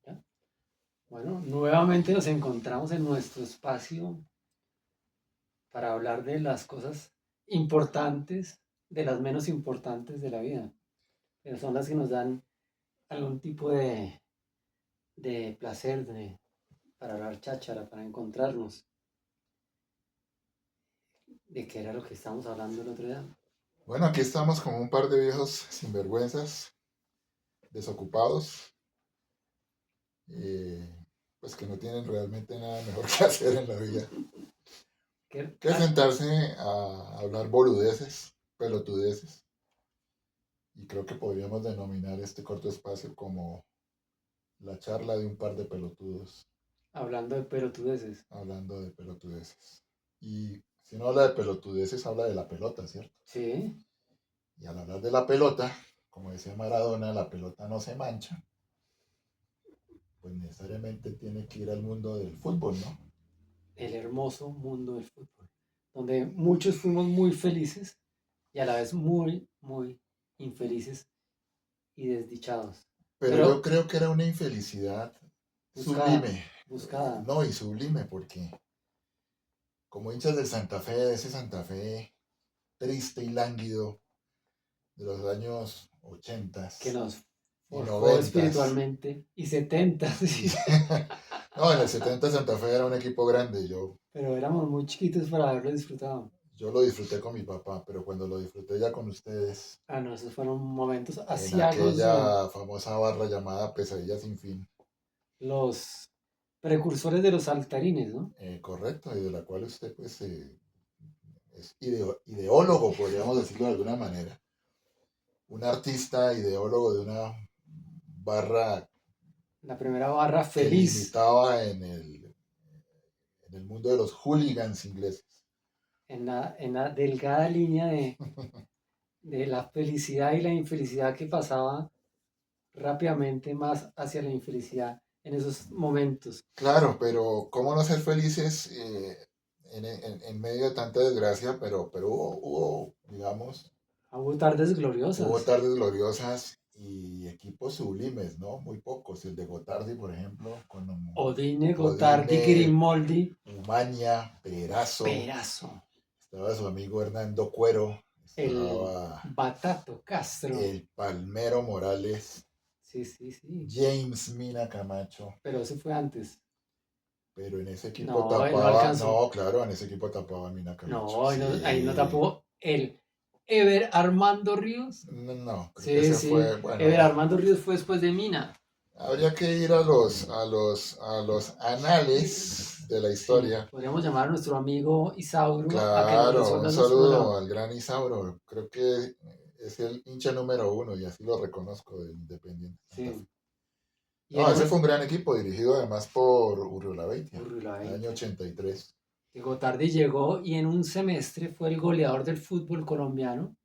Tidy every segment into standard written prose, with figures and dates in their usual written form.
¿Ya? Bueno, nuevamente nos encontramos en nuestro espacio para hablar de las cosas importantes, de las menos importantes de la vida, pero son las que nos dan algún tipo de placer, para hablar cháchara, para encontrarnos. ¿De qué era lo que estábamos hablando el otro día? Bueno, aquí estamos como un par de viejos sinvergüenzas, desocupados, eh, pues que no tienen realmente nada mejor que hacer en la vida ¿Qué? que sentarse a hablar boludeces, pelotudeces. Y creo que podríamos denominar este corto espacio como la charla de un par de pelotudos Hablando de pelotudeces. hablando de pelotudeces. Y si no habla de pelotudeces, habla de la pelota, ¿cierto? Sí, Y al hablar de la pelota, como decía Maradona, la pelota no se mancha, pues necesariamente tiene que ir al mundo del fútbol, ¿no? el hermoso mundo del fútbol, donde muchos fuimos muy felices y a la vez muy, muy infelices y desdichados. Pero yo Pero creo que era una infelicidad buscada, sublime, buscada. no, y sublime, porque como hinchas del Santa Fe, de ese Santa Fe triste y lánguido de los años 80 Que nos y forjó 90, espiritualmente y 70, y, sí. no, en el 70 Santa Fe era un equipo grande, Pero éramos muy chiquitos para haberlo disfrutado. yo lo disfruté con mi papá, pero cuando lo disfruté ya con ustedes, Ah, no, esos fueron momentos en asiagos de aquella famosa barra llamada Pesadilla sin fin, los precursores de los saltarines, ¿no? correcto, y de la cual usted pues es ideólogo, podríamos decirlo de alguna manera, un artista ideólogo de una barra La primera barra que feliz limitaba en el mundo de los hooligans ingleses. en la delgada línea de la felicidad y la infelicidad que pasaba rápidamente más hacia la infelicidad en esos momentos. Claro, pero ¿cómo no ser felices en medio de tanta desgracia? Pero digamos, Hubo tardes hubo gloriosas. tardes gloriosas y equipos sublimes, ¿no? Muy pocos. El de Gotardi, por ejemplo, con Odine, Gotardi, Godine, Grimoldi, Umaña, Perazo, Perazo, estaba su amigo Hernando Cuero, el estaba Batato Castro. el Palmero Morales, Sí, sí, sí. James Mina Camacho, Pero eso fue antes. pero en ese equipo No, él no tapaba, alcanzó. no, claro, en ese equipo tapaba Mina Camacho, No, ahí no sí, tapó el Ever Armando Ríos. no, no, creo que Sí, ese sí. fue, bueno, Ever Armando Ríos fue después de Mina. habría que ir a los anales de la Sí, historia. podríamos llamar a nuestro amigo Isauro a que nos Claro, un resuelva nuestro saludo problema. al gran Isauro, creo que es el hincha número uno y así lo reconozco del Independiente Santa Fe. Sí. Y No, él ese fue fue un gran equipo dirigido además por Urriolabeitia, año Urrulabeitia. 83. Que Gotardi llegó y en un semestre fue el goleador del fútbol colombiano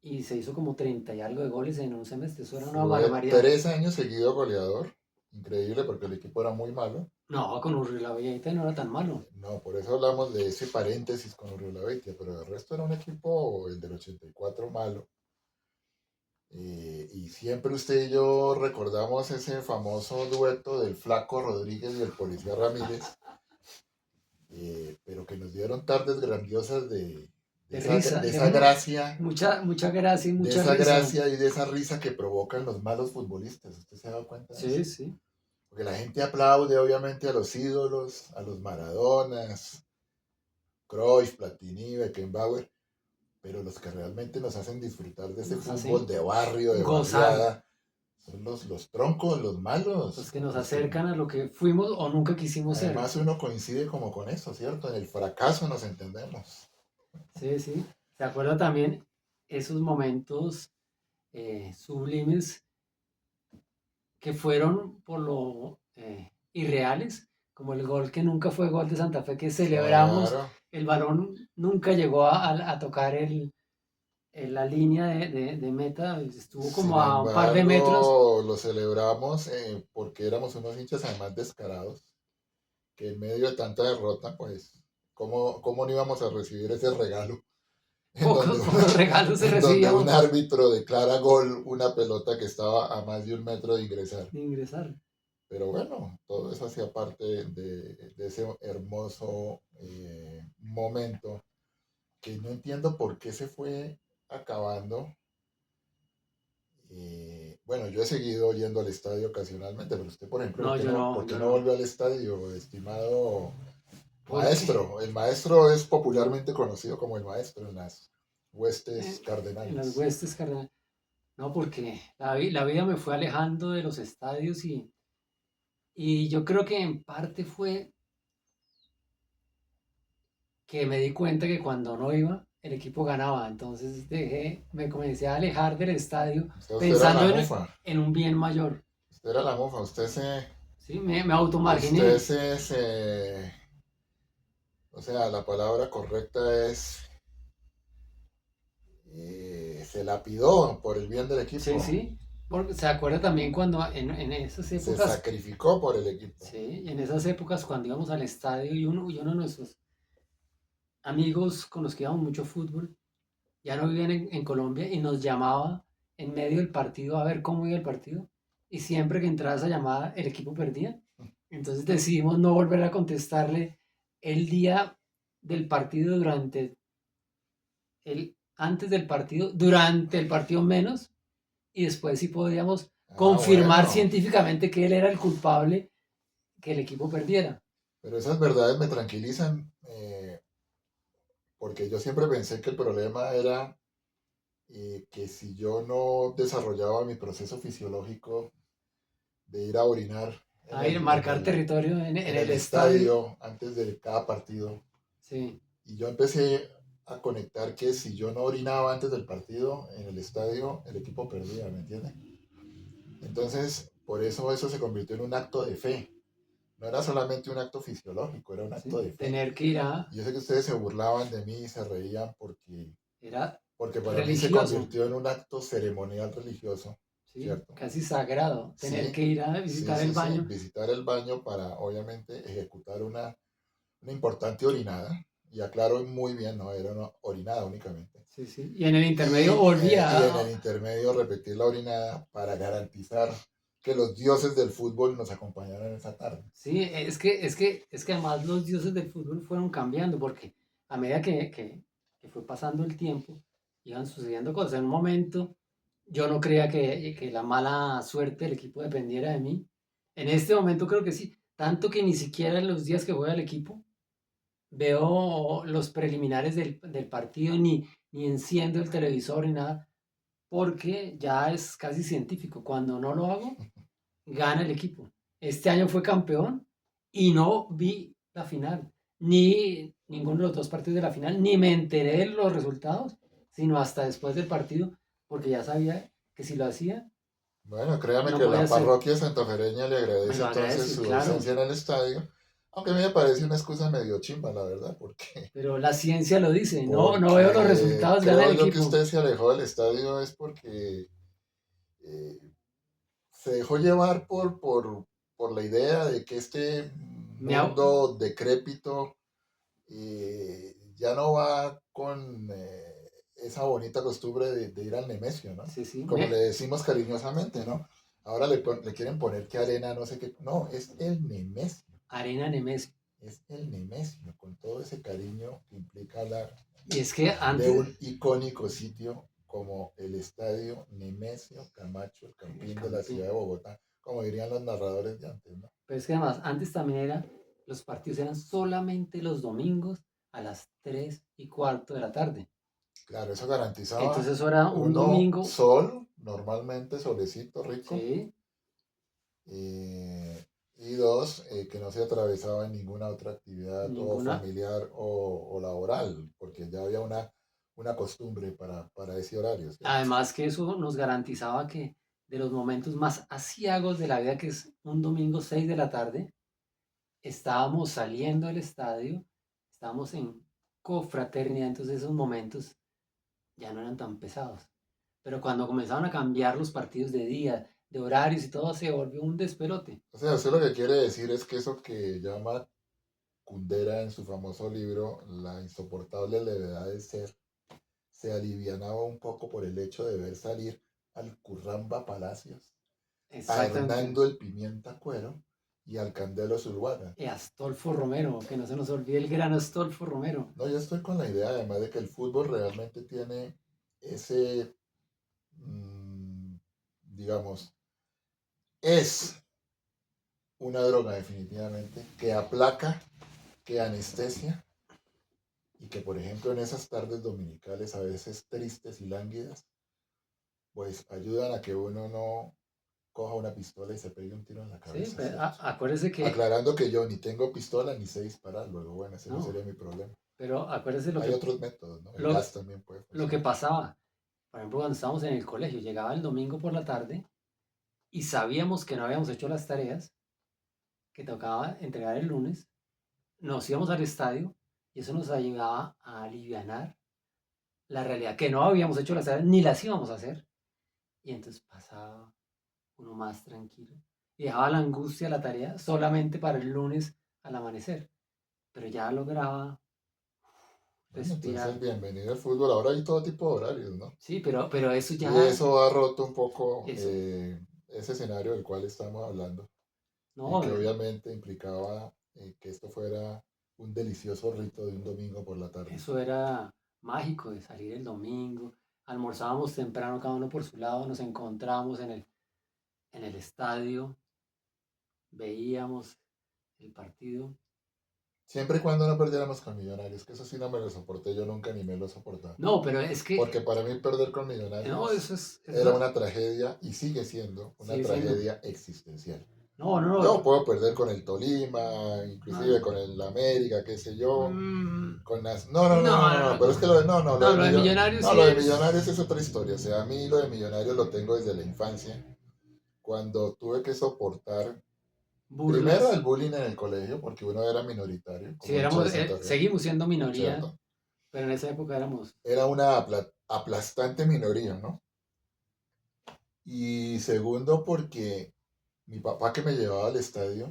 y se hizo como 30 y algo de goles en un semestre. Eso era una Fue barbaridad. 3 años seguido goleador. Increíble porque el equipo era muy malo. No, con Urrulabeitia no era tan malo. No, por eso hablamos de ese paréntesis con Urriolabeitia, pero el resto era un equipo, el del 84, malo. Y siempre usted y yo recordamos ese famoso dueto del Flaco Rodríguez y el Policía Ramírez, pero que nos dieron tardes grandiosas de De esa, risa, de esa gracia, mucha, mucha gracia y de mucha esa risa. gracia y de esa risa que provocan los malos futbolistas. ¿Usted se ha dado cuenta de eso? Sí, sí. Porque la gente aplaude obviamente a los ídolos, a los Maradonas, Cruyff, Platini, Beckenbauer, pero los que realmente nos hacen disfrutar de ese Nos fútbol hacen de barrio, de gozar. barriada, son los troncos, los Los malos, que nos los que acercan a lo que fuimos o nunca quisimos ser. además uno coincide como con eso, ¿cierto? En el fracaso nos entendemos. Sí, sí. ¿Se acuerda también esos momentos sublimes que fueron por lo irreales? Como el gol que nunca fue gol de Santa Fe, que celebramos, Claro, el balón nunca llegó a tocar la línea de meta, estuvo sin como a un par de metros. embargo lo celebramos porque éramos unos hinchas además descarados, que en medio de tanta derrota, pues, ¿cómo no íbamos a recibir ese regalo? en donde, Pocos regalos se en donde recibíamos un árbitro declara gol una pelota que estaba a más de 1 metro de ingresar. de ingresar. Pero bueno, todo eso hacía parte de ese hermoso momento que no entiendo por qué se fue acabando. Bueno, yo he seguido yendo al estadio ocasionalmente, pero usted, por ejemplo, No, yo no, por qué yo no no. volvió al estadio, estimado Porque maestro? El maestro es popularmente conocido como el maestro en las huestes en las cardenales. huestes cardenales. No, porque la vida me fue alejando de los estadios y yo creo que en parte fue que me di cuenta que cuando no iba, el equipo ganaba. Entonces me comencé a alejar del estadio O sea, usted era la pensando mufa, en un bien mayor. usted era la mufa, ¿Sí? Me automarginé. usted o sea, la palabra correcta es, se lapidó por el bien del Sí, equipo, sí. Porque se acuerda también cuando en esas se épocas, sacrificó por el equipo. sí, en esas épocas cuando íbamos al estadio y uno de nuestros amigos con los que íbamos mucho fútbol, ya no vivían en Colombia y nos llamaba en medio del partido a ver cómo iba el partido. Y siempre que entraba esa llamada, el equipo perdía. Entonces decidimos no volver a contestarle el día del partido antes del partido, durante el partido menos, y después sí podíamos Ah, confirmar bueno, científicamente que él era el culpable que el equipo perdiera. pero esas verdades me tranquilizan, porque yo siempre pensé que el problema era que si yo no desarrollaba mi proceso fisiológico de ir a orinar A ir, marcar territorio en en el el estadio. estadio antes de cada partido, Sí, y yo empecé a conectar que si yo no orinaba antes del partido en el estadio, el equipo perdía, ¿me entiende? Entonces, por eso se convirtió en un acto de fe. No era solamente un acto fisiológico, era un acto sí. de fe. Tener que ir a... Y yo sé que ustedes se burlaban de mí y se reían Era porque para mí se religioso, convirtió en un acto ceremonial religioso, ¿sí? ¿cierto? Casi sagrado. Tener Sí, que ir a sí, visitar el sí, sí. baño. Visitar el baño para, obviamente, ejecutar una importante orinada. Y aclaro muy bien, no era una orinada únicamente. Sí, sí. Y en el intermedio Y en volvía. el intermedio repetir la orinada para garantizar que los dioses del fútbol nos acompañaran esa tarde. Sí, es que además los dioses del fútbol fueron cambiando porque a medida que fue pasando el tiempo, iban sucediendo cosas. En un momento yo no creía que la mala suerte del equipo dependiera de mí. En este momento creo que sí. Tanto que ni siquiera en los días que juega el equipo veo los preliminares del partido, ni enciendo el televisor ni nada, porque ya es casi científico. Cuando no lo hago, gana el equipo. Este año fue campeón y no vi la final, ni ninguno de los dos partidos de la final, ni me enteré de los resultados, sino hasta después del partido, porque ya sabía que si lo hacía, Bueno, créame no que podía la ser. parroquia santafereña le Me agradece lo entonces agradece, su claro, ausencia en el estadio, aunque a mí me parece una excusa medio chimba, la verdad, pero la ciencia lo dice, no veo los porque resultados, gana el creo yo que equipo. usted se alejó del estadio es porque eh, se dejó llevar por la idea de que este Me, au- mundo decrépito ya no va con esa bonita costumbre de ir al Nemesio, ¿no? sí, sí, Como le decimos cariñosamente, ¿no? Ahora le quieren poner que arena, no sé qué. No, es el Nemesio. Arena Nemesio. Es el Nemesio, con todo ese cariño que implica hablar Y es que de antes, un icónico sitio como el Estadio Nemesio Camacho, el el Campín de la Campín, ciudad de Bogotá, como dirían los narradores de antes, ¿no? pero es que además, antes también los partidos eran solamente los domingos a las 3:15 de la tarde. Claro, eso garantizaba Entonces eso era un uno domingo, sol, normalmente solecito, rico, sí, y dos, que no se atravesaba en ninguna otra actividad o ninguna. familiar o laboral, porque ya había una costumbre para ese horario, ¿cierto? Además que eso nos garantizaba que de los momentos más aciagos de la vida, que es un domingo 6 de la tarde, estábamos saliendo del estadio, estábamos en confraternidad, entonces esos momentos ya no eran tan pesados. Pero cuando comenzaron a cambiar los partidos de día, de horarios y todo, se volvió un despelote. O sea, usted lo que quiere decir es que eso que llama Kundera en su famoso libro, La insoportable levedad del ser, se alivianaba un poco por el hecho de ver salir al Curramba Palacios, a Exactamente. Hernando el Pimienta Cuero y al Candelo Zuluaga. Y Astolfo Romero, que no se nos olvide el gran Astolfo Romero. No, yo estoy con la idea además de que el fútbol realmente tiene ese, digamos, es una droga definitivamente que aplaca, que anestesia y que por ejemplo en esas tardes dominicales a veces tristes y lánguidas, pues ayudan a que uno no coja una pistola y se pegue un tiro en la Sí, cabeza, ¿cierto? acuérdese que, Aclarando que yo ni tengo pistola ni sé disparar, luego bueno, ese no no, sería mi problema. pero acuérdese Hay otros métodos, ¿no? El lo, gas también puede lo que funcionar. pasaba. Por ejemplo, cuando estábamos en el colegio, llegaba el domingo por la tarde y sabíamos que no habíamos hecho las tareas que tocaba entregar el lunes, nos íbamos al estadio y eso nos ayudaba a alivianar la realidad que no habíamos hecho las tareas ni las íbamos a hacer. Y entonces pasaba uno más tranquilo y dejaba la angustia, la tarea solamente para el lunes al amanecer. Pero ya lograba Bueno, entonces respirar. bienvenido al fútbol. Ahora hay todo tipo de horarios, ¿no? Sí, pero eso Y ya, eso ha roto un poco eso, ese escenario del cual estamos hablando, no, que obviamente implicaba que esto fuera un delicioso rito de un domingo por la tarde. eso era mágico de salir el domingo. Almorzábamos temprano, cada uno por su lado, nos encontrábamos en el estadio, veíamos el partido. Siempre y cuando no perdiéramos con Millonarios, que eso sí no me lo soporté yo nunca ni me lo he soportado. No, pero es que, Porque para mí perder con no, Millonarios eso es, era eso una tragedia y sigue siendo una sigue siendo. tragedia existencial. No, no, Yo no, puedo perder con el Tolima, inclusive no, con el América, qué sé yo, mm, con las... No, no, no, no, no, no, no, no, pero es que lo de... No, no, no, lo de Millonarios No, sí lo de es, Millonarios es otra historia. O sea, a mí lo de Millonarios lo tengo desde la infancia, cuando tuve que soportar primero burlas. el bullying en el colegio, porque uno era minoritario, Sí, como hincha de éramos, Santa Fe, seguimos siendo minoría, ¿cierto? pero en esa época éramos, Era una aplastante minoría, ¿no? Y segundo, porque mi papá que me llevaba al estadio,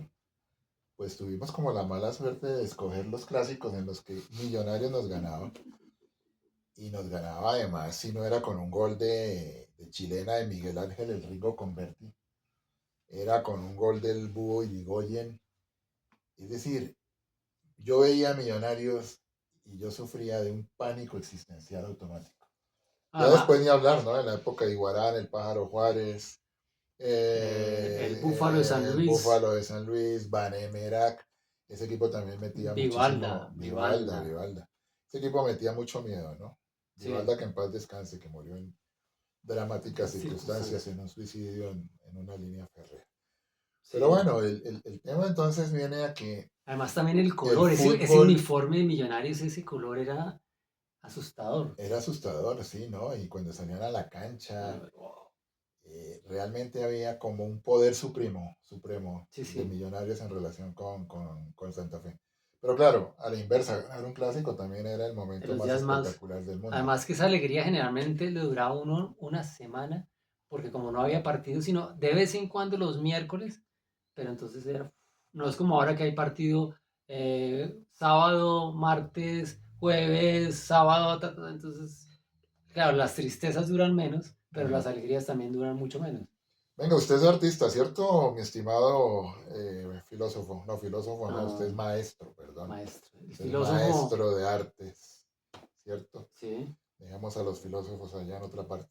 pues tuvimos como la mala suerte de escoger los clásicos en los que Millonarios nos ganaba. Y nos ganaba además, si no era con un gol de chilena de Miguel Ángel El Ringo Converti, era con un gol del Búho Irigoyen. Es decir, yo veía a Millonarios y yo sufría de un pánico existencial automático. Ya además, después ni hablar, ¿no? En la época de Iguarán, el Pájaro Juárez, el Búfalo de San el Luis, Búfalo de San Luis, Banemerac, ese equipo también metía Vivalda, muchísimo, Vivalda, Vivalda, Vivalda. Ese equipo metía mucho miedo, ¿no? sí, Vivalda que en paz descanse, que murió en dramáticas las circunstancias circunstancias, en un suicidio en una línea férrea. Pero sí. bueno, el tema entonces viene a que Además también el el color, ese fútbol uniforme de Millonarios, ese color era asustador. era asustador, sí, ¿no? Y cuando salían a la cancha, Oh, realmente había como un poder supremo sí, de sí, Millonarios en relación con Santa Fe. Pero claro, a la inversa, ganar un clásico también era el de momento los más días más. espectacular del mundo. Además que esa alegría generalmente le duraba uno una semana, porque como no había partido, sino de vez en cuando los miércoles, pero entonces era, no es como ahora que hay partido sábado, martes, jueves, sábado, entonces, claro, las tristezas duran menos, pero las Ujú. alegrías también duran mucho menos. Venga, usted es artista, ¿cierto, mi estimado filósofo? No, filósofo no, usted es No, maestro, perdón. maestro. El Usted es filósofo, maestro de artes, ¿cierto? sí, Dejamos a los filósofos allá en otra parte.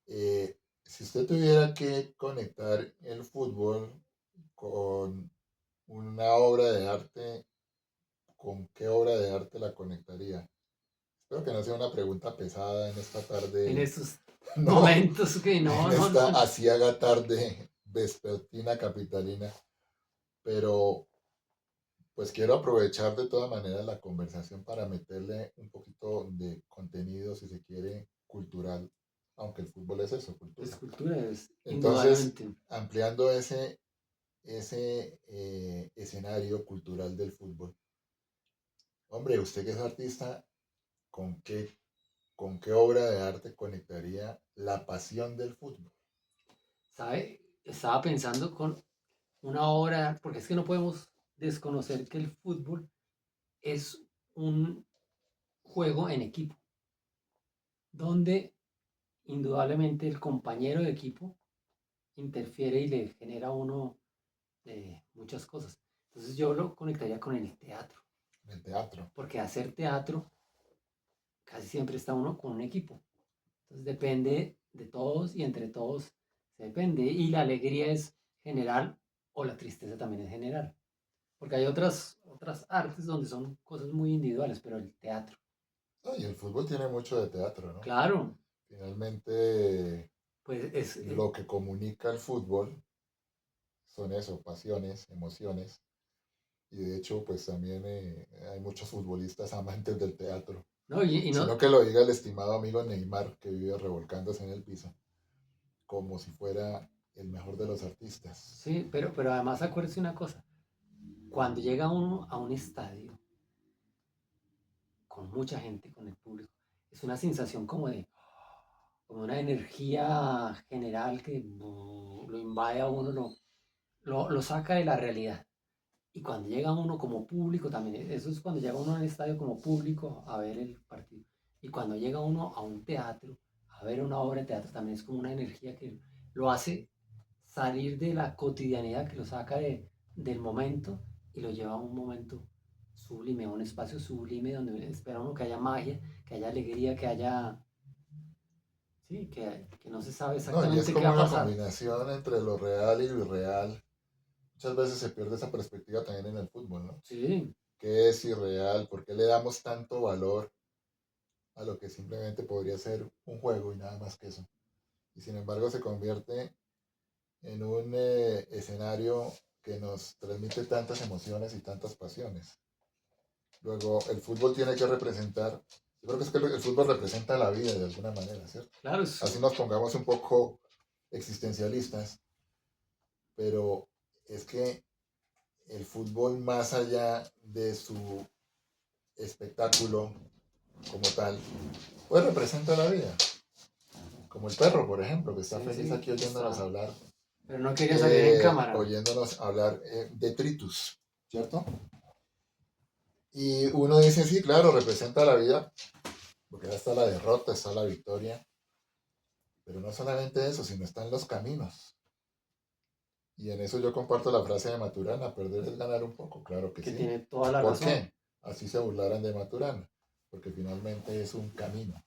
Si usted tuviera que conectar el fútbol con una obra de arte, ¿con qué obra de arte la conectaría? Espero que no sea una pregunta pesada en esta en tarde, estos no, momentos que no, en no, esta no. asiaga tarde vespertina capitalina, pero pues quiero aprovechar de todas maneras la conversación para meterle un poquito de contenido, si se quiere, cultural, aunque el fútbol es eso, cultura. Escultura es Entonces, indudablemente. ampliando ese escenario cultural del fútbol, hombre, usted que es artista, ¿con con qué obra de arte conectaría la pasión del fútbol? ¿Sabe? Estaba pensando con una obra, porque es que no podemos desconocer que el fútbol es un juego en equipo. donde indudablemente el compañero de equipo interfiere y le genera a uno muchas cosas. Entonces yo lo conectaría con el teatro, El teatro. porque hacer teatro casi siempre está uno con un equipo. Entonces depende de todos y entre todos se depende. Y la alegría es general o la tristeza también es general. Porque hay otras artes donde son cosas muy individuales, pero el teatro, Ah, y el fútbol tiene mucho de teatro, ¿no? claro, Finalmente, pues es, lo que comunica el fútbol son eso, pasiones, emociones. Y de hecho, pues también hay muchos futbolistas amantes del teatro. no, y no, Sino que lo diga el estimado amigo Neymar, que vive revolcándose en el piso, como si fuera el mejor de los artistas. sí, pero además acuérdese una cosa, cuando llega uno a un estadio con mucha gente, con el público, es una sensación como una energía general que lo invade a uno, lo saca de la realidad. Y cuando llega uno como público también, eso es cuando llega uno al estadio como público a ver el partido. Y cuando llega uno a un teatro, a ver una obra de teatro, también es como una energía que lo hace salir de la cotidianidad, que lo saca del momento y lo lleva a un momento sublime, a un espacio sublime donde espera uno que haya magia, que haya alegría, que haya, sí, que no se sabe No, y es exactamente qué va como a una pasar. combinación entre lo real y lo irreal. Muchas veces se pierde esa perspectiva también en el fútbol, ¿no? Sí, ¿Qué es irreal? ¿Por qué le damos tanto valor a lo que simplemente podría ser un juego y nada más que eso? Y sin embargo se convierte en un escenario que nos transmite tantas emociones y tantas pasiones. Luego, el fútbol tiene que representar, yo creo que es que el fútbol representa la vida de alguna manera, ¿cierto? claro, Así nos pongamos un poco existencialistas, pero es que el fútbol, más allá de su espectáculo como tal, pues representa la vida. Como el perro, por ejemplo, que está sí, feliz sí, aquí oyéndonos está. hablar, Pero no quería salir en cámara. oyéndonos hablar de Tritus, ¿cierto? Y uno dice, sí, claro, representa la vida, porque ya está la derrota, está la victoria, pero no solamente eso, sino están los caminos. Y en eso yo comparto la frase de Maturana, perder es ganar un poco, claro que Que sí. tiene toda la ¿Por razón. qué? Así se burlaran de Maturana, porque finalmente es un camino.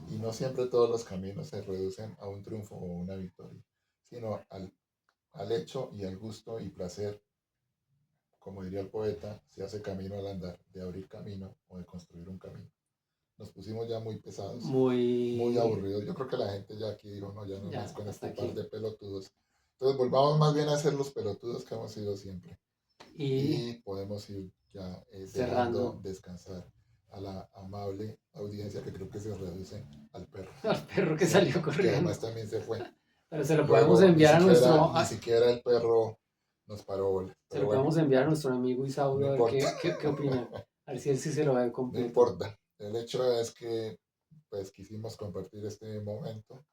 Y no siempre todos los caminos se reducen a un triunfo o una victoria, sino al hecho y al gusto y placer, como diría el poeta, se hace camino al andar, de abrir camino o de construir un camino. Nos pusimos ya muy pesados, muy Muy, aburridos. Yo creo que la gente ya aquí dijo, no, ya no más ya, con hasta este par aquí. de pelotudos. Entonces volvamos más bien a ser los pelotudos que hemos sido siempre. Y Y podemos ir ya dejando cerrando descansar a la amable audiencia que creo que se reduce al perro, al perro que salió ¿cierto? Que además corriendo. también se fue. Pero se lo podemos Luego, enviar a ni siquiera el perro nos paró bola. se Pero lo bueno, podemos enviar a nuestro amigo no Isauro a ver importa, qué opina. A ver si él sí se lo ve no completo. importa. El hecho es que pues quisimos compartir este momento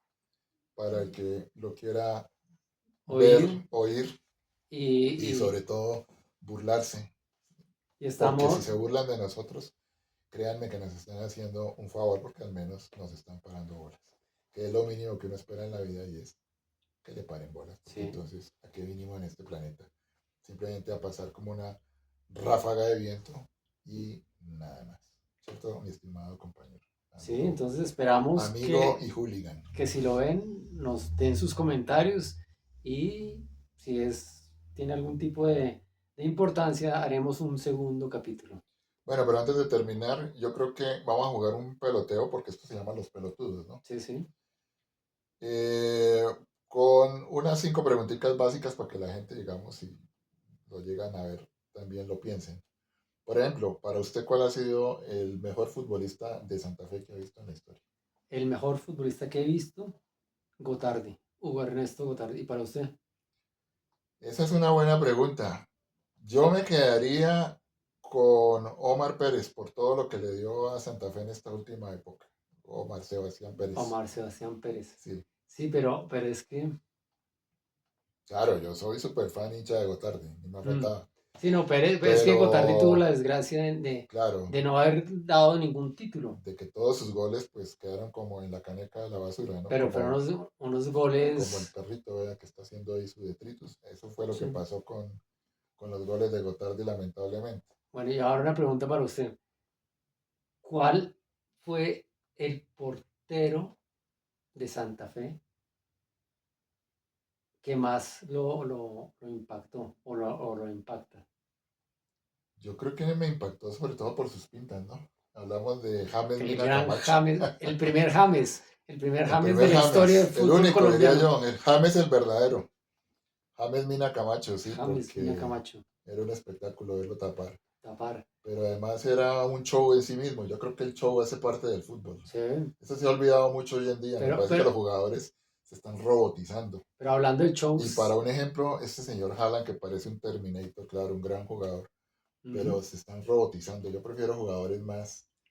para el que lo quiera ver, Oír oír y, y y, sobre todo burlarse. y Porque si estamos, se burlan de nosotros, créanme que nos están haciendo un favor porque al menos nos están parando bolas. Que es lo mínimo que uno espera en la vida y es que le paren bolas. Porque sí, entonces, ¿a qué vinimos en este planeta? Simplemente a pasar como una ráfaga de viento y nada más. ¿Cierto, mi estimado compañero? sí, Amigo, entonces esperamos amigo y hooligan. que si lo ven nos den sus comentarios y si tiene algún tipo de importancia haremos un segundo capítulo. Bueno, pero antes de terminar, yo creo que vamos a jugar un peloteo porque esto se llama los pelotudos, ¿no? Sí, sí. Eh, con unas 5 preguntitas básicas para que la gente, digamos, si lo llegan a ver, también lo piensen. Por ejemplo, para usted, ¿cuál ha sido el mejor futbolista de Santa Fe que ha visto en la historia? El mejor futbolista que he visto, Gotardi, Hugo Ernesto Gotardi. ¿Y para usted? Esa es una buena pregunta. Yo me quedaría con Omar Pérez por todo lo que le dio a Santa Fe en esta última época. Omar Sebastián Pérez. Omar Sebastián Pérez. Sí, Sí, pero es que, claro, yo soy súper fan hincha de Gotardi, ni más mm, faltaba. Sí, no, Pérez, pues es que Gotardi tuvo Pero, la desgracia claro, de no haber dado ningún título, de que todos sus goles pues quedaron como en la caneca de la basura, ¿no? pero fueron unos Como el goles. perrito, ¿verdad? Que está haciendo ahí su detritus. Eso fue lo que Sí. pasó con los goles de Gotardi, lamentablemente. Bueno, y ahora una pregunta para usted. ¿Cuál fue el portero de Santa Fe que más lo impactó o lo impacta? Yo creo que me impactó sobre todo por sus pintas, ¿no? Hablamos de James El Mina gran Camacho. James, el primer El James de primer la historia del James, el fútbol único, diría colombiano. yo, el James el verdadero. James Mina Camacho, sí, James Mina porque Camacho, era un espectáculo verlo tapar. tapar. Pero además era un show en sí mismo. Yo creo que el show hace parte del fútbol. Sí, Eso se ha olvidado mucho hoy en día. Me pero, parece que pero, los jugadores se están robotizando. pero hablando de Y para shows, un ejemplo, este señor Haaland, que parece un Terminator, claro, un gran jugador, ujú, pero se están robotizando. Yo prefiero jugadores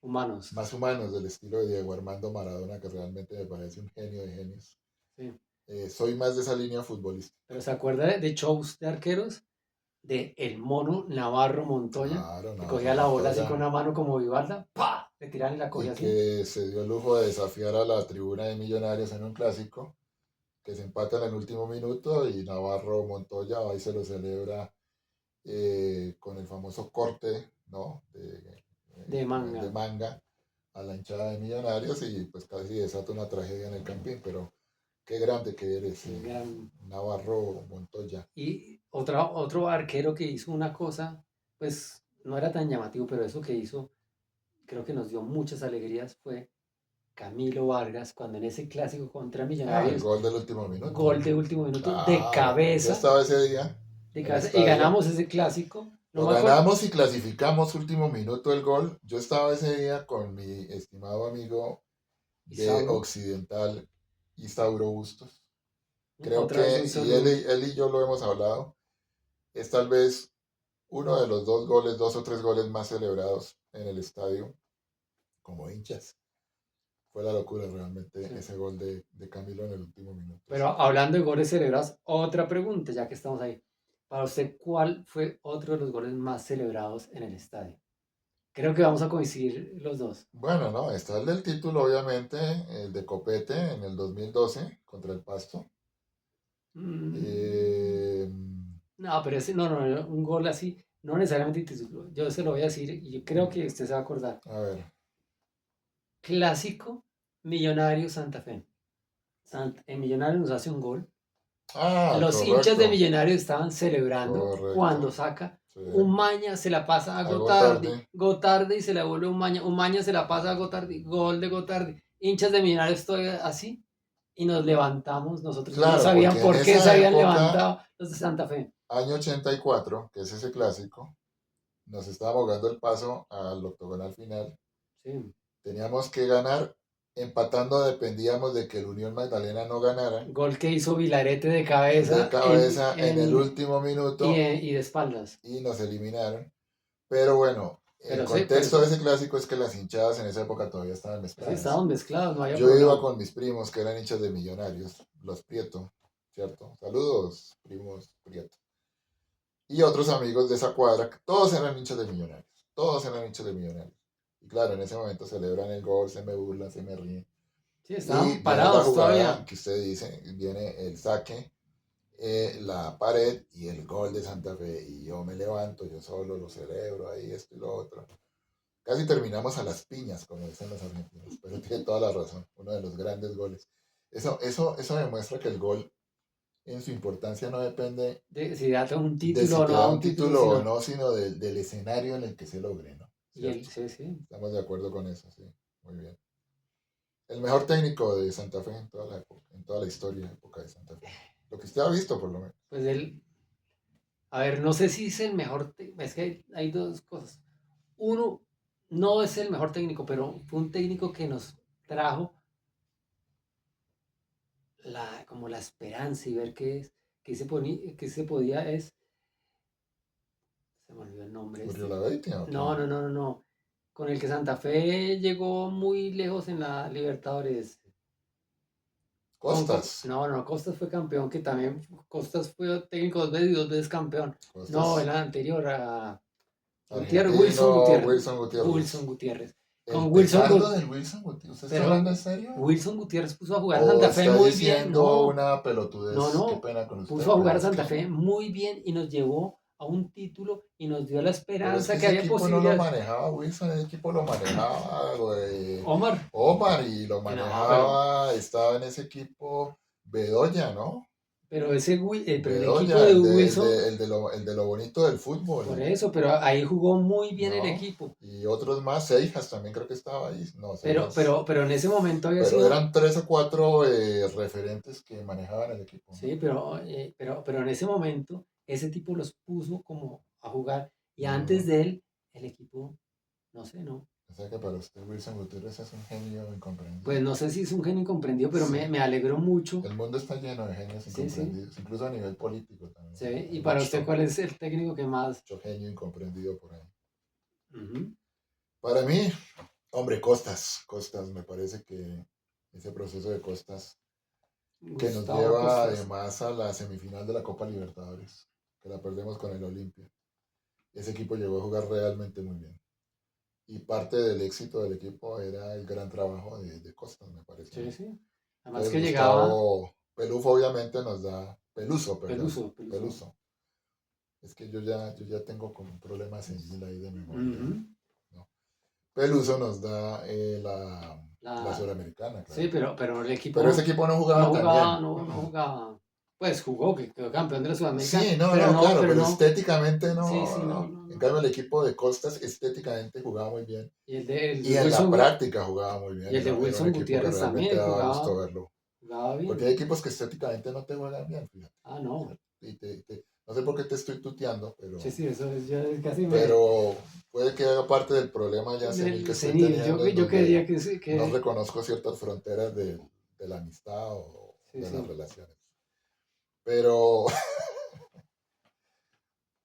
humanos. más humanos del estilo de Diego Armando Maradona, que realmente me parece un genio de genios. Sí. Soy más de esa línea futbolista. Pero ¿se acuerda de shows de arqueros? De el mono Navarro Montoya, Claro, que Navarro cogía la bola así con Montoya. una mano como Vivalda, ¡pa! Le tiraban y la cogía Y así. que se dio el lujo de desafiar a la tribuna de Millonarios en un clásico, que se empata en el último minuto y Navarro Montoya va y se lo celebra con el famoso corte, ¿no? De De manga. manga a la hinchada de Millonarios y pues casi desata una tragedia en el Campín, pero qué grande que eres, Qué gran. Navarro Montoya. Y otro arquero que hizo una cosa, pues no era tan llamativo, pero eso que hizo, creo que nos dio muchas alegrías, fue Camilo Vargas, cuando en ese clásico contra Ah, el Millonarios, gol del último minuto. gol de último minuto Claro, yo estaba ese día de en el cabeza, y estadio. ganamos ese clásico. No Lo me acuerdo. ganamos y clasificamos último minuto el gol. Yo estaba ese día con mi estimado amigo Y de Sauro, Occidental, Isauro Bustos. Creo otra vez que, un y saludo. él y yo lo hemos hablado, es tal vez uno de los dos goles, dos o tres goles más celebrados en el estadio como hinchas. Fue la locura realmente Sí. ese gol de Camilo en el último minuto. Pero Sí. hablando de goles celebrados, otra pregunta, ya que estamos ahí. Para usted, ¿cuál fue otro de los goles más celebrados en el estadio? Creo que vamos a coincidir los dos. Bueno, no, está el del título, obviamente, el de Copete en el 2012 contra el Pasto. Mm, Eh, no, pero ese, no, un gol así, no necesariamente título. Yo se lo voy a decir y yo creo que usted se va a acordar. a ver. Clásico Millonario Santa Fe. En Millonario nos hace un gol. Ah, Los hinchas de correcto, Millonarios estaban celebrando correcto. cuando saca Sí. Umaña, se la pasa a Algo tarde. Gotardi se la vuelve Umaña, Umaña se la pasa a Gotardi, gol de Gotardi. Hinchas de Millonarios estoy así y nos levantamos nosotros. No Claro, sabían porque en por qué se esa habían época, levantado los de Santa Fe. año 84, que es ese clásico, nos estábamos dando el paso al octogonal final. Sí. Teníamos que ganar. Empatando dependíamos de que el Unión Magdalena no ganara. Gol que hizo Vilarete de De cabeza cabeza en el último minuto y de espaldas. y nos eliminaron. Pero bueno, el Pero sí, pero contexto de ese clásico es que las hinchadas en esa época todavía estaban pues sí, mezcladas. estaban mezclados, no había Yo iba problema. con mis primos que eran hinchas de Millonarios, los Prieto, ¿cierto? Saludos, primos Prieto. Y otros amigos de esa cuadra, que todos eran hinchas de Millonarios, todos eran hinchas de Millonarios. Y claro, en ese momento celebran el gol, se me burlan, se me ríen. Sí, Y estaban viene la parados jugada todavía. que usted dice, viene el saque, la pared y el gol de Santa Fe. Y yo me levanto, yo solo lo celebro ahí, esto y lo otro. Casi terminamos a las piñas, como dicen los argentinos, pero tiene toda la razón, uno de los grandes goles. Eso demuestra que el gol en su importancia no depende De si da un de título si o te no da da un un título, título o sino. no, sino del escenario en el que se logre, ¿no? Y él, ¿Cierto? sí, sí. Estamos de acuerdo con eso, sí. Muy bien. El mejor técnico de Santa Fe en toda la época, en toda la historia de época de Santa Fe. Lo que usted ha visto, por lo menos. Pues él, a ver, no sé si es el mejor. Es que hay dos cosas. Uno, no es el mejor técnico, pero fue un técnico que nos trajo como la esperanza y ver que se podía es. Se me olvidó el nombre ¿Murió este. la Beitia o No, quién? no, no, no, no. Con el que Santa Fe llegó muy lejos en la Libertadores. Costas. No, Costas fue campeón, que también Costas fue técnico 2 veces y 2 veces campeón. No, Costas el anterior a Gutiérrez, Wilson argentino, Gutiérrez. Wilson Gutiérrez. Wilson Gutiérrez. El Con Wilson petardo Gutiérrez. del Wilson Gutiérrez. ¿Usted está hablando Pero en serio? Wilson Gutiérrez puso a jugar a ¿O Santa Fe está muy bien. diciendo No, una no, pelotudez? Qué no. pena con Puso usted, a jugar pero a es Santa que, Fe muy bien y nos llevó a un título y nos dio la pero es que esperanza que ese había equipo no lo posibilidades. manejaba Wilson, ese equipo lo manejaba, güey, Omar, Omar, y lo no, estaba en ese equipo Bedoya, ¿no? pero el equipo Bedoya, de Wilson, el de lo bonito del por fútbol, eso, pero ahí jugó muy bien el ¿no? equipo. Y otros más, Seijas también creo que estaba ahí, no, Seijas, Pero en ese momento había pero sido, eran 3 o 4 referentes que manejaban el equipo, ¿no? sí, pero en ese momento ese tipo los puso como a jugar y antes Mm. de él el equipo, no sé, no. O sea que para usted Wilson Gutiérrez es un genio Pues incomprendido. no sé si es un genio incomprendido, pero Sí, me alegró mucho. el mundo está lleno de genios Sí, sí, incomprendidos, incluso a nivel político también. se ve. Hay Y para usted, mucho, ¿cuál es el técnico que más? mucho genio incomprendido por ahí. Ujú. Para mí, hombre, Costas, me parece que ese proceso de Costas que nos Gustavo lleva Costas. además a la semifinal de la Copa Libertadores, que la perdemos con el Olimpia. Ese equipo llegó a jugar realmente muy bien. Y parte del éxito del equipo era el gran trabajo de Costas, me parece a Sí, mí. sí. Además Entonces que llegaba Gustavo Pelufo obviamente nos da, Peluso, perdón, Peluso. Peluso. Es que yo ya tengo como un problema senil ahí de memoria, Ujú. ¿no? Peluso nos da la La, Sudamericana, sí, claro. pero el Pero ese equipo equipo no no jugaba tan jugaba, bien. no jugaba. Pues jugó, que quedó campeón de la Sudamericana, Sí, no, no, claro, pero pero no. estéticamente Sí, no, sí, no, no. no, En no. cambio, el equipo de Costas estéticamente jugaba muy bien. Y el Y de en la Wilson, práctica jugaba muy bien. y el de Era un Wilson equipo que Gutiérrez realmente también daba gusto verlo. jugaba Porque hay bien. equipos que estéticamente no te juegan bien, fíjate. Ah, no. No sé por qué te estoy tuteando, Sí, sí, eso es, ya casi pero puede que haga parte del problema ya senil que del estoy senil. teniendo, en Yo quería donde que sí, no que reconozco ciertas fronteras de la amistad o sí, de las sí. relaciones. Pero,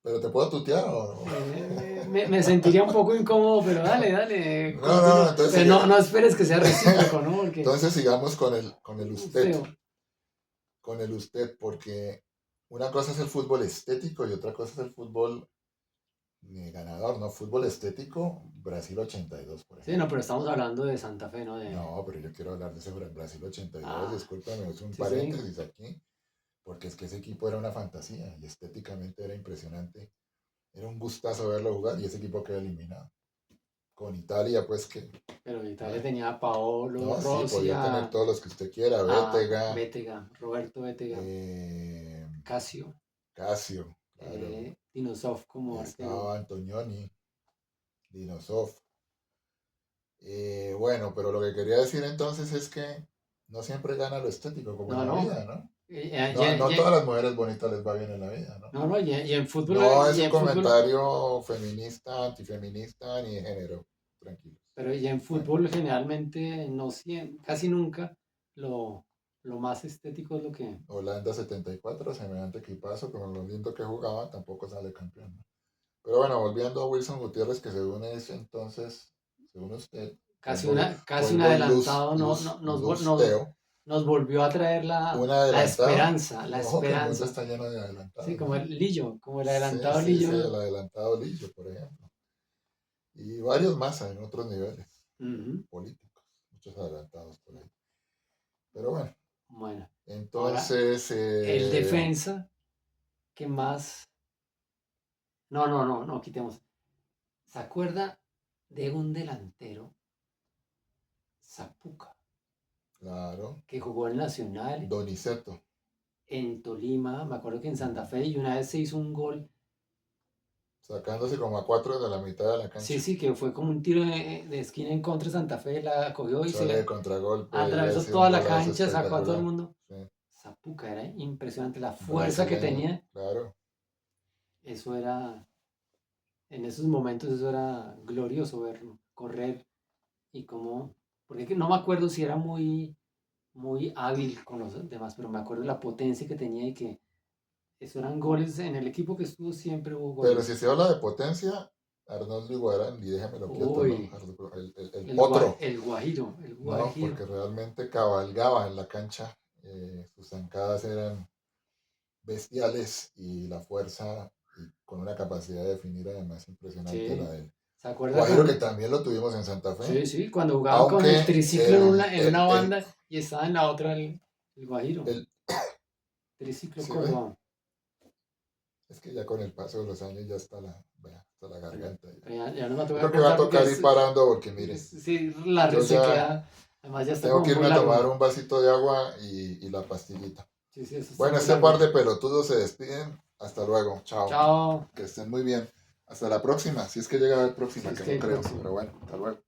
pero te puedo tutear o no. Me sentiría un poco incómodo, pero dale, No, no, continúa. entonces, Pero no esperes que sea recíproco, ¿no? Porque entonces sigamos con el usted, feo. porque una cosa es el fútbol estético y otra cosa es el fútbol ganador, ¿no? Fútbol estético, Brasil 82, por Sí, no, ejemplo. pero estamos hablando de Santa Fe, ¿no? No, pero yo quiero hablar de ese Brasil 82, Ah, discúlpame, es un sí, sí. paréntesis aquí, porque es que ese equipo era una fantasía y estéticamente era impresionante. Era un gustazo verlo jugar y ese equipo quedó eliminado. Con Italia, pues que, Pero Italia bueno, tenía a Paolo no, sí, Rossi, podía tener todos los que usted quiera, Bétega, Roberto Bétega, eh, Casio, Casio, claro, Dinosov como arquero. estaba Antonioni, Dinosov. Bueno, pero lo que quería decir entonces es que no siempre gana lo estético, como en No, la no. vida, ¿no? Y, No, no todas las mujeres bonitas les va bien en la vida, ¿no? no, y en fútbol, No es un comentario feminista, antifeminista, ni de género. Tranquilos. pero y en Bueno, fútbol generalmente no siempre, casi nunca lo, lo más estético es lo que. Holanda 74, semejante equipazo, con lo lindo que jugaba, tampoco sale campeón, ¿no? Pero bueno, volviendo a Wilson Gutiérrez, que según es entonces, según usted, Casi un polvo adelantado lusteo, nos volvió a traer un adelantado. la Ojo que el mundo esperanza. está lleno de Sí, adelantados, como ¿no? el Lillo, como el Sí, adelantado sí, sí, Lillo. el adelantado Lillo, por ejemplo. Y varios más en otros niveles Ujú. políticos, muchos adelantados por ahí. Pero bueno, Bueno, ahora entonces, el defensa que más. No, quitemos. ¿Se acuerda de un delantero, Zapuca, claro, que jugó en Nacional, Donizeto. en Tolima, me acuerdo que en Santa Ujú. Fe, y una vez se hizo un gol? Sacándose como a 4 de la mitad de la Sí, cancha. sí, que fue como un tiro de esquina en contra de Santa Fe, la cogió y Chole de se contragolpe y atravesó ese un toda la golazo cancha, sacó a todo el espectacular. mundo. Sí. Zapuca era impresionante, la fuerza que Brasileño, tenía. claro. Eso era, en esos momentos, eso era glorioso verlo, correr y como, porque no me acuerdo si era muy hábil con los demás, pero me acuerdo la potencia que tenía y que eso eran goles. En el equipo que estuvo siempre hubo Pero goles. si se habla de potencia, Arnoldo Iguarán, y déjamelo quieto, ¿no? Uy, El potro, el ¿no? Guajiro. Porque realmente cabalgaba en la cancha sus zancadas eran bestiales y la fuerza y con una capacidad de definir además impresionante la Sí. de él. ¿Se acuerda Guajiro que con... también lo tuvimos en Santa Sí, Fe, sí, cuando jugaba con el aunque triciclo en una banda y estaba en la otra el Guajiro. el Triciclo ¿sí ve? Córdoba. Es que ya con el paso de los años ya está vea, está la Bueno, garganta. ya no me Yo toca creo que va a cortar porque tocar ir parando porque mire, sí, la yo ya resequedad, además ya está tengo como que muy irme a tomar largo. un vasito de agua y la pastillita. Sí, sí, eso está Bueno, muy este par largo. de pelotudos se despiden. Hasta luego. Chao. Chao. Que estén muy bien. Hasta la próxima. Si es que llega a haber Si próxima, es que que no hay creo. próximo. Pero bueno, hasta luego.